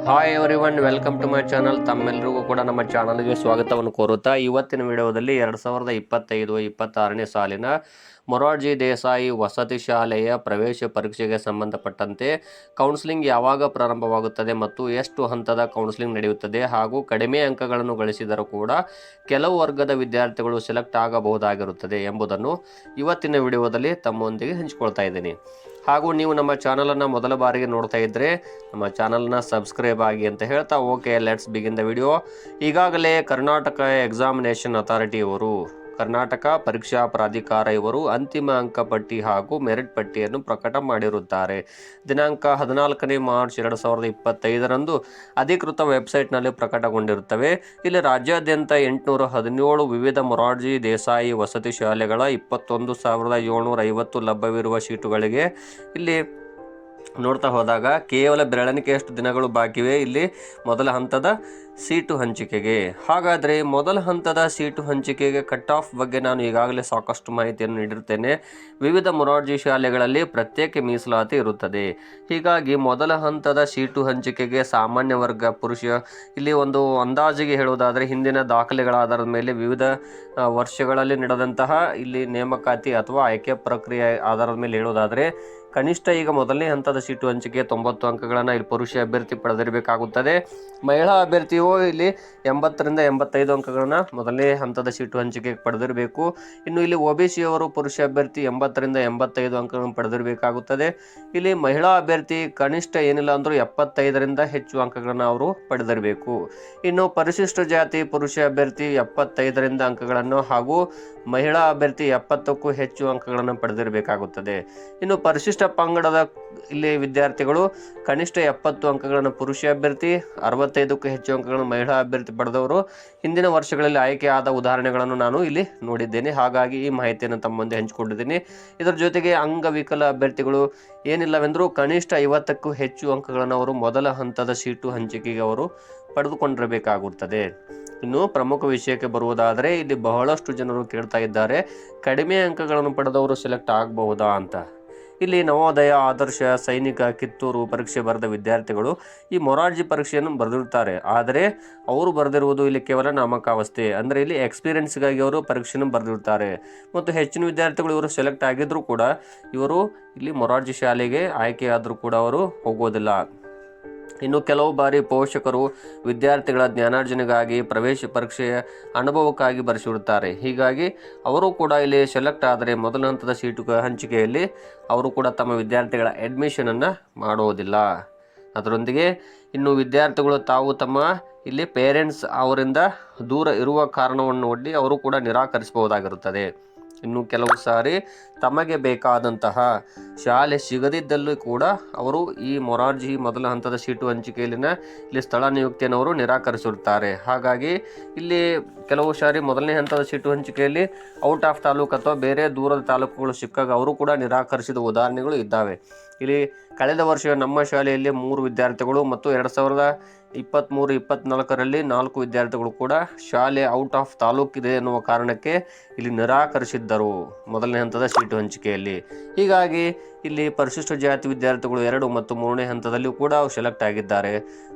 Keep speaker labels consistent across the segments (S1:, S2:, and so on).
S1: Hi everyone, welcome to my channel. ತಮ್ಮೆಲ್ಲರಿಗೂ ಕೂಡ ನಮ್ಮ ಚಾನಲ್ಗೆ ಸ್ವಾಗತವನ್ನು ಕೋರುತ್ತಾ ಇವತ್ತಿನ ವಿಡಿಯೋದಲ್ಲಿ 2025-26ನೇ ಸಾಲಿನ ಮೊರಾರ್ಜಿ ದೇಸಾಯಿ ವಸತಿ ಶಾಲೆಯ ಪ್ರವೇಶ ಪರೀಕ್ಷೆಗೆ ಸಂಬಂಧಪಟ್ಟಂತೆ ಕೌನ್ಸಿಲಿಂಗ್ ಯಾವಾಗ ಪ್ರಾರಂಭವಾಗುತ್ತದೆ ಮತ್ತು ಎಷ್ಟು ಹಂತದ ಕೌನ್ಸಿಲಿಂಗ್ ನಡೆಯುತ್ತದೆ ಹಾಗೂ ಕಡಿಮೆ ಅಂಕಗಳನ್ನು ಗಳಿಸಿದರೂ ಕೂಡ ಕೆಲವು ವರ್ಗದ ವಿದ್ಯಾರ್ಥಿಗಳು ಸೆಲೆಕ್ಟ್ ಆಗಬಹುದಾಗಿರುತ್ತದೆ ಎಂಬುದನ್ನು ಇವತ್ತಿನ ವಿಡಿಯೋದಲ್ಲಿ ತಮ್ಮೊಂದಿಗೆ ಹಂಚಿಕೊಳ್ತಾ ಇದ್ದೀನಿ. ಹಾಗೂ ನೀವು ನಮ್ಮ ಚಾನಲನ್ನು ಮೊದಲ ಬಾರಿಗೆ ನೋಡ್ತಾ ಇದ್ದರೆ ನಮ್ಮ ಚಾನಲ್ನ ಸಬ್ಸ್ಕ್ರೈಬ್ ಆಗಿ ಅಂತ ಹೇಳ್ತಾ okay, let's begin the video. ಈಗಾಗಲೇ ಕರ್ನಾಟಕ ಎಕ್ಸಾಮಿನೇಷನ್ ಅಥಾರಿಟಿ ಇವರು, ಕರ್ನಾಟಕ ಪರೀಕ್ಷಾ ಪ್ರಾಧಿಕಾರ ಇವರು ಅಂತಿಮ ಅಂಕಪಟ್ಟಿ ಹಾಗೂ ಮೆರಿಟ್ ಪಟ್ಟಿಯನ್ನು ಪ್ರಕಟ ಮಾಡಿರುತ್ತಾರೆ. ದಿನಾಂಕ 14ನೇ ಮಾರ್ಚ್ 2025ರಂದು ಅಧಿಕೃತ ವೆಬ್ಸೈಟ್ನಲ್ಲಿ ಪ್ರಕಟಗೊಂಡಿರುತ್ತವೆ. ಇಲ್ಲಿ ರಾಜ್ಯಾದ್ಯಂತ 817 ವಿವಿಧ ಮೊರಾರ್ಜಿ ದೇಸಾಯಿ ವಸತಿ ಶಾಲೆಗಳ 21,750 ಲಭ್ಯವಿರುವ ಸೀಟುಗಳಿಗೆ ಇಲ್ಲಿ ನೋಡ್ತಾ ಹೋದಾಗ ಕೇವಲ ಬೆರಳೆಣಿಕೆಯಷ್ಟು ದಿನಗಳು ಬಾಕಿವೆ ಇಲ್ಲಿ ಮೊದಲ ಹಂತದ ಸೀಟು ಹಂಚಿಕೆಗೆ. ಹಾಗಾದರೆ ಮೊದಲ ಹಂತದ ಸೀಟು ಹಂಚಿಕೆಗೆ ಕಟ್ ಆಫ್ ಬಗ್ಗೆ ನಾನು ಈಗಾಗಲೇ ಸಾಕಷ್ಟು ಮಾಹಿತಿಯನ್ನು ನೀಡಿರುತ್ತೇನೆ. ವಿವಿಧ ಮೊರಾರ್ಜಿ ಶಾಲೆಗಳಲ್ಲಿ ಪ್ರತ್ಯೇಕ ಮೀಸಲಾತಿ ಇರುತ್ತದೆ. ಹೀಗಾಗಿ ಮೊದಲ ಹಂತದ ಸೀಟು ಹಂಚಿಕೆಗೆ ಸಾಮಾನ್ಯ ವರ್ಗ ಪುರುಷ ಇಲ್ಲಿ ಒಂದು ಅಂದಾಜಿಗೆ ಹೇಳುವುದಾದರೆ ಹಿಂದಿನ ದಾಖಲೆಗಳ ಆಧಾರದ ಮೇಲೆ ವಿವಿಧ ವರ್ಷಗಳಲ್ಲಿ ನಡೆದಂತಹ ಇಲ್ಲಿ ನೇಮಕಾತಿ ಅಥವಾ ಆಯ್ಕೆ ಪ್ರಕ್ರಿಯೆ ಆಧಾರದ ಮೇಲೆ ಹೇಳುವುದಾದರೆ ಕನಿಷ್ಠ ಈಗ ಮೊದಲನೇ ಹಂತದ ಸೀಟು ಹಂಚಿಕೆ 90 ಅಂಕಗಳನ್ನು ಇಲ್ಲಿ ಪುರುಷ ಅಭ್ಯರ್ಥಿ ಪಡೆದಿರಬೇಕಾಗುತ್ತದೆ. ಮಹಿಳಾ ಅಭ್ಯರ್ಥಿಯು ಇಲ್ಲಿ 80ರಿಂದ 85 ಅಂಕಗಳನ್ನು ಮೊದಲನೇ ಹಂತದ ಸೀಟು ಹಂಚಿಕೆಗೆ ಪಡೆದಿರಬೇಕು. ಇನ್ನು ಇಲ್ಲಿ OBC ಅವರು ಪುರುಷ ಅಭ್ಯರ್ಥಿ 80ರಿಂದ 85 ಅಂಕಗಳನ್ನು ಪಡೆದಿರಬೇಕಾಗುತ್ತದೆ. ಇಲ್ಲಿ ಮಹಿಳಾ ಅಭ್ಯರ್ಥಿ ಕನಿಷ್ಠ ಏನಿಲ್ಲ ಅಂದರೂ 75ರಿಂದ ಹೆಚ್ಚು ಅಂಕಗಳನ್ನು ಅವರು ಪಡೆದಿರಬೇಕು. ಇನ್ನು ಪರಿಶಿಷ್ಟ ಜಾತಿ ಪುರುಷ ಅಭ್ಯರ್ಥಿ 75ರಿಂದ ಅಂಕಗಳನ್ನು ಹಾಗೂ ಮಹಿಳಾ ಅಭ್ಯರ್ಥಿ 70ಕ್ಕೂ ಹೆಚ್ಚು ಅಂಕಗಳನ್ನು ಪಡೆದಿರಬೇಕಾಗುತ್ತದೆ. ಇನ್ನು ಪರಿಶಿಷ್ಟ ಪಂಗಡದ ಇಲ್ಲಿ ವಿದ್ಯಾರ್ಥಿಗಳು ಕನಿಷ್ಠ 70 ಅಂಕಗಳನ್ನು ಪುರುಷ ಅಭ್ಯರ್ಥಿ, 65ಕ್ಕೂ ಹೆಚ್ಚು ಅಂಕಗಳನ್ನು ಮಹಿಳಾ ಅಭ್ಯರ್ಥಿ ಪಡೆದವರು ಹಿಂದಿನ ವರ್ಷಗಳಲ್ಲಿ ಆಯ್ಕೆಯಾದ ಉದಾಹರಣೆಗಳನ್ನು ನಾನು ಇಲ್ಲಿ ನೋಡಿದ್ದೇನೆ. ಹಾಗಾಗಿ ಈ ಮಾಹಿತಿಯನ್ನು ತಮ್ಮ ಮುಂದೆ ಹಂಚಿಕೊಂಡಿದ್ದೀನಿ. ಇದರ ಜೊತೆಗೆ ಅಂಗವಿಕಲ ಅಭ್ಯರ್ಥಿಗಳು ಏನಿಲ್ಲವೆಂದರೂ ಕನಿಷ್ಠ 50ಕ್ಕೂ ಹೆಚ್ಚು ಅಂಕಗಳನ್ನು ಅವರು ಮೊದಲ ಹಂತದ ಸೀಟು ಹಂಚಿಕೆಗೆ ಅವರು ಪಡೆದುಕೊಂಡಿರಬೇಕಾಗುತ್ತದೆ. ಇನ್ನು ಪ್ರಮುಖ ವಿಷಯಕ್ಕೆ ಬರುವುದಾದರೆ ಇಲ್ಲಿ ಬಹಳಷ್ಟು ಜನರು ಕೇಳ್ತಾ ಇದ್ದಾರೆ, ಕಡಿಮೆ ಅಂಕಗಳನ್ನು ಪಡೆದವರು ಸೆಲೆಕ್ಟ್ ಆಗಬಹುದಾ ಅಂತ. ಇಲ್ಲಿ ನವೋದಯ, ಆದರ್ಶ, ಸೈನಿಕ, ಕಿತ್ತೂರು ಪರೀಕ್ಷೆ ಬರೆದ ವಿದ್ಯಾರ್ಥಿಗಳು ಈ ಮೊರಾರ್ಜಿ ಪರೀಕ್ಷೆಯನ್ನು ಬರೆದಿರುತ್ತಾರೆ. ಆದರೆ ಅವರು ಬರೆದಿರುವುದು ಇಲ್ಲಿ ಕೇವಲ ನಾಮಕಾವಸ್ಥೆ, ಅಂದರೆ ಇಲ್ಲಿ ಎಕ್ಸ್ಪೀರಿಯನ್ಸ್ಗಾಗಿ ಅವರು ಪರೀಕ್ಷೆಯನ್ನು ಬರೆದಿರುತ್ತಾರೆ. ಮತ್ತು ಹೆಚ್ಚಿನ ವಿದ್ಯಾರ್ಥಿಗಳು ಇವರು ಸೆಲೆಕ್ಟ್ ಆಗಿದ್ದರೂ ಕೂಡ ಇವರು ಇಲ್ಲಿ ಮೊರಾರ್ಜಿ ಶಾಲೆಗೆ ಆಯ್ಕೆಯಾದರೂ ಕೂಡ ಅವರು ಹೋಗೋದಿಲ್ಲ. ಇನ್ನು ಕೆಲವು ಬಾರಿ ಪೋಷಕರು ವಿದ್ಯಾರ್ಥಿಗಳ ಜ್ಞಾನಾರ್ಜನೆಗಾಗಿ ಪ್ರವೇಶ ಪರೀಕ್ಷೆಯ ಅನುಭವಕ್ಕಾಗಿ ಬರೆಸಿರುತ್ತಾರೆ. ಹೀಗಾಗಿ ಅವರು ಕೂಡ ಇಲ್ಲಿ ಸೆಲೆಕ್ಟ್ ಆದರೆ ಮೊದಲ ಹಂತದ ಸೀಟು ಹಂಚಿಕೆಯಲ್ಲಿ ಅವರು ಕೂಡ ತಮ್ಮ ವಿದ್ಯಾರ್ಥಿಗಳ ಅಡ್ಮಿಷನನ್ನು ಮಾಡೋದಿಲ್ಲ. ಅದರೊಂದಿಗೆ ಇನ್ನು ವಿದ್ಯಾರ್ಥಿಗಳು ತಾವು ತಮ್ಮ ಇಲ್ಲಿ ಪೇರೆಂಟ್ಸ್ ಅವರಿಂದ ದೂರ ಇರುವ ಕಾರಣವನ್ನು ಒಡ್ಡಿ ಅವರು ಕೂಡ ನಿರಾಕರಿಸಬಹುದಾಗಿರುತ್ತದೆ. ಇನ್ನು ಕೆಲವು ಸಾರಿ ತಮಗೆ ಬೇಕಾದಂತಹ ಶಾಲೆ ಸಿಗದಿದ್ದಲ್ಲೂ ಕೂಡ ಅವರು ಈ ಮೊರಾರ್ಜಿ ಮೊದಲ ಹಂತದ ಸೀಟು ಹಂಚಿಕೆಯಲ್ಲಿನ ಇಲ್ಲಿ ಸ್ಥಳ ನಿಯುಕ್ತಿಯನ್ನು ಅವರು ನಿರಾಕರಿಸಿರುತ್ತಾರೆ. ಹಾಗಾಗಿ ಇಲ್ಲಿ ಕೆಲವು ಸಾರಿ ಮೊದಲನೇ ಹಂತದ ಸೀಟು ಹಂಚಿಕೆಯಲ್ಲಿ ಔಟ್ ಆಫ್ ತಾಲೂಕು ಅಥವಾ ಬೇರೆ ದೂರದ ತಾಲೂಕುಗಳು ಸಿಕ್ಕಾಗ ಅವರು ಕೂಡ ನಿರಾಕರಿಸಿದ ಉದಾಹರಣೆಗಳು ಇದ್ದಾವೆ. ಇಲ್ಲಿ ಕಳೆದ ವರ್ಷ ನಮ್ಮ ಶಾಲೆಯಲ್ಲಿ 3 ವಿದ್ಯಾರ್ಥಿಗಳು ಮತ್ತು 2023-24ರಲ್ಲಿ 4 ವಿದ್ಯಾರ್ಥಿಗಳು ಕೂಡ ಶಾಲೆ ಔಟ್ ಆಫ್ ತಾಲೂಕಿದೆ ಎನ್ನುವ ಕಾರಣಕ್ಕೆ ಇಲ್ಲಿ ನಿರಾಕರಿಸಿದ್ದರು ಮೊದಲನೇ ಹಂತದ ಸೀಟು ಹಂಚಿಕೆಯಲ್ಲಿ. ಹೀಗಾಗಿ ಇಲ್ಲಿ ಪರಿಶಿಷ್ಟ ಜಾತಿ ವಿದ್ಯಾರ್ಥಿಗಳು 2 ಮತ್ತು 3ನೇ ಹಂತದಲ್ಲಿಯೂ ಕೂಡ ಸೆಲೆಕ್ಟ್ ಆಗಿದ್ದಾರೆ.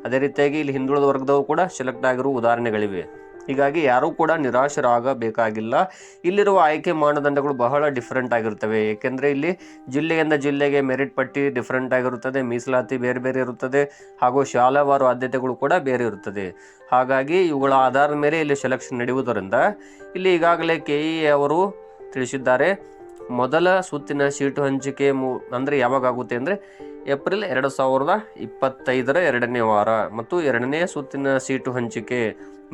S1: ಅದೇ ರೀತಿಯಾಗಿ ಇಲ್ಲಿ ಹಿಂದುಳಿದ ವರ್ಗದವರು ಕೂಡ ಸೆಲೆಕ್ಟ್ ಆಗಿರುವ ಉದಾಹರಣೆಗಳಿವೆ. ಹೀಗಾಗಿ ಯಾರೂ ಕೂಡ ನಿರಾಶರಾಗಬೇಕಾಗಿಲ್ಲ. ಇಲ್ಲಿರುವ ಆಯ್ಕೆ ಮಾನದಂಡಗಳು ಬಹಳ ಡಿಫ್ರೆಂಟ್ ಆಗಿರುತ್ತವೆ. ಏಕೆಂದರೆ ಇಲ್ಲಿ ಜಿಲ್ಲೆಯಿಂದ ಜಿಲ್ಲೆಗೆ ಮೆರಿಟ್ ಪಟ್ಟಿ ಡಿಫ್ರೆಂಟ್ ಆಗಿರುತ್ತದೆ, ಮೀಸಲಾತಿ ಬೇರೆ ಬೇರೆ ಇರುತ್ತದೆ ಹಾಗೂ ಶಾಲಾವಾರು ಆದ್ಯತೆಗಳು ಕೂಡ ಬೇರೆ ಇರುತ್ತದೆ. ಹಾಗಾಗಿ ಇವುಗಳ ಆಧಾರದ ಮೇಲೆ ಇಲ್ಲಿ ಸೆಲೆಕ್ಷನ್ ನಡೆಯುವುದರಿಂದ ಇಲ್ಲಿ ಈಗಾಗಲೇ KE ಅವರು ತಿಳಿಸಿದ್ದಾರೆ, ಮೊದಲ ಸುತ್ತಿನ ಸೀಟು ಹಂಚಿಕೆ ಅಂದರೆ ಯಾವಾಗ ಆಗುತ್ತೆ ಅಂದರೆ ಏಪ್ರಿಲ್ 2025ರ 2ನೇ ವಾರ ಮತ್ತು 2ನೇ ಸುತ್ತಿನ ಸೀಟು ಹಂಚಿಕೆ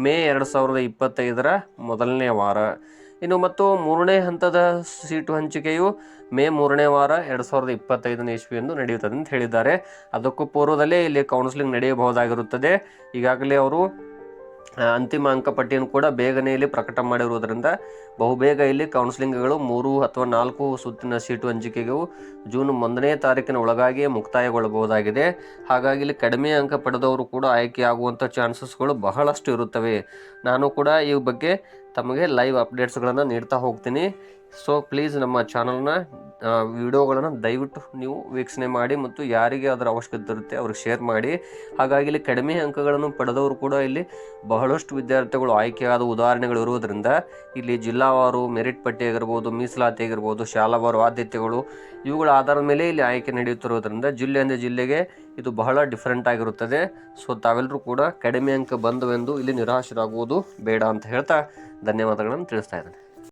S1: ಮೇ 2025ರ ಮೊದಲನೇ ವಾರ. ಇನ್ನು ಮತ್ತು 3ನೇ ಹಂತದ ಸೀಟು ಹಂಚಿಕೆಯು ಮೇ 3ನೇ ವಾರ 2025ನೇ ಇಸ್ವಿಯಂದು ನಡೆಯುತ್ತದೆ ಅಂತ ಹೇಳಿದ್ದಾರೆ. ಅದಕ್ಕೂ ಪೂರ್ವದಲ್ಲೇ ಇಲ್ಲಿ ಕೌನ್ಸಿಲಿಂಗ್ ನಡೆಯಬಹುದಾಗಿರುತ್ತದೆ. ಈಗಾಗಲೇ ಅವರು ಅಂತಿಮ ಅಂಕಪಟ್ಟಿಯನ್ನು ಕೂಡ ಬೇಗನೆ ಇಲ್ಲಿ ಪ್ರಕಟ ಮಾಡಿರುವುದರಿಂದ ಬಹುಬೇಗ ಇಲ್ಲಿ ಕೌನ್ಸಿಲಿಂಗ್ಗಳು 3 ಅಥವಾ 4 ಸುತ್ತಿನ ಸೀಟು ಹಂಚಿಕೆಗೂ ಜೂನ್ 1ನೇ ತಾರೀಕಿನ ಒಳಗಾಗಿಯೇ ಮುಕ್ತಾಯಗೊಳ್ಳಬಹುದಾಗಿದೆ. ಹಾಗಾಗಿ ಇಲ್ಲಿ ಕಡಿಮೆ ಅಂಕ ಪಡೆದವರು ಕೂಡ ಆಯ್ಕೆಯಾಗುವಂಥ ಚಾನ್ಸಸ್ಗಳು ಬಹಳಷ್ಟು ಇರುತ್ತವೆ. ನಾನು ಕೂಡ ಈ ಬಗ್ಗೆ ತಮಗೆ ಲೈವ್ ಅಪ್ಡೇಟ್ಸ್ಗಳನ್ನು ನೀಡ್ತಾ ಹೋಗ್ತೀನಿ. ಸೊ ಪ್ಲೀಸ್ ನಮ್ಮ ಚಾನಲ್ನ ವಿಡಿಯೋಗಳನ್ನು ದಯವಿಟ್ಟು ನೀವು ವೀಕ್ಷಣೆ ಮಾಡಿ ಮತ್ತು ಯಾರಿಗೆ ಅದರ ಅವಶ್ಯಕತೆ ಇರುತ್ತೆ ಅವ್ರಿಗೆ ಶೇರ್ ಮಾಡಿ. ಹಾಗಾಗಿ ಇಲ್ಲಿ ಕಡಿಮೆ ಅಂಕಗಳನ್ನು ಪಡೆದವರು ಕೂಡ ಇಲ್ಲಿ ಬಹಳಷ್ಟು ವಿದ್ಯಾರ್ಥಿಗಳು ಆಯ್ಕೆಯಾದ ಉದಾಹರಣೆಗಳು ಇರುವುದರಿಂದ ಇಲ್ಲಿ ಜಿಲ್ಲಾವಾರು ಮೆರಿಟ್ ಪಟ್ಟಿ ಆಗಿರ್ಬೋದು, ಮೀಸಲಾತಿ ಆಗಿರ್ಬೋದು, ಶಾಲಾವಾರು ಆದ್ಯತೆಗಳು ಇವುಗಳ ಆಧಾರದ ಮೇಲೆ ಇಲ್ಲಿ ಆಯ್ಕೆ ನಡೆಯುತ್ತಿರುವುದರಿಂದ ಜಿಲ್ಲೆಯಿಂದ ಜಿಲ್ಲೆಗೆ ಇದು ಬಹಳ ಡಿಫ್ರೆಂಟ್ ಆಗಿರುತ್ತದೆ. ಸೊ ತಾವೆಲ್ಲರೂ ಕೂಡ ಕಡಿಮೆ ಅಂಕ ಬಂದವೆಂದು ಇಲ್ಲಿ ನಿರಾಶರಾಗುವುದು ಬೇಡ ಅಂತ ಹೇಳ್ತಾ ಧನ್ಯವಾದಗಳನ್ನು ತಿಳಿಸ್ತಾ ಇದ್ದೇನೆ.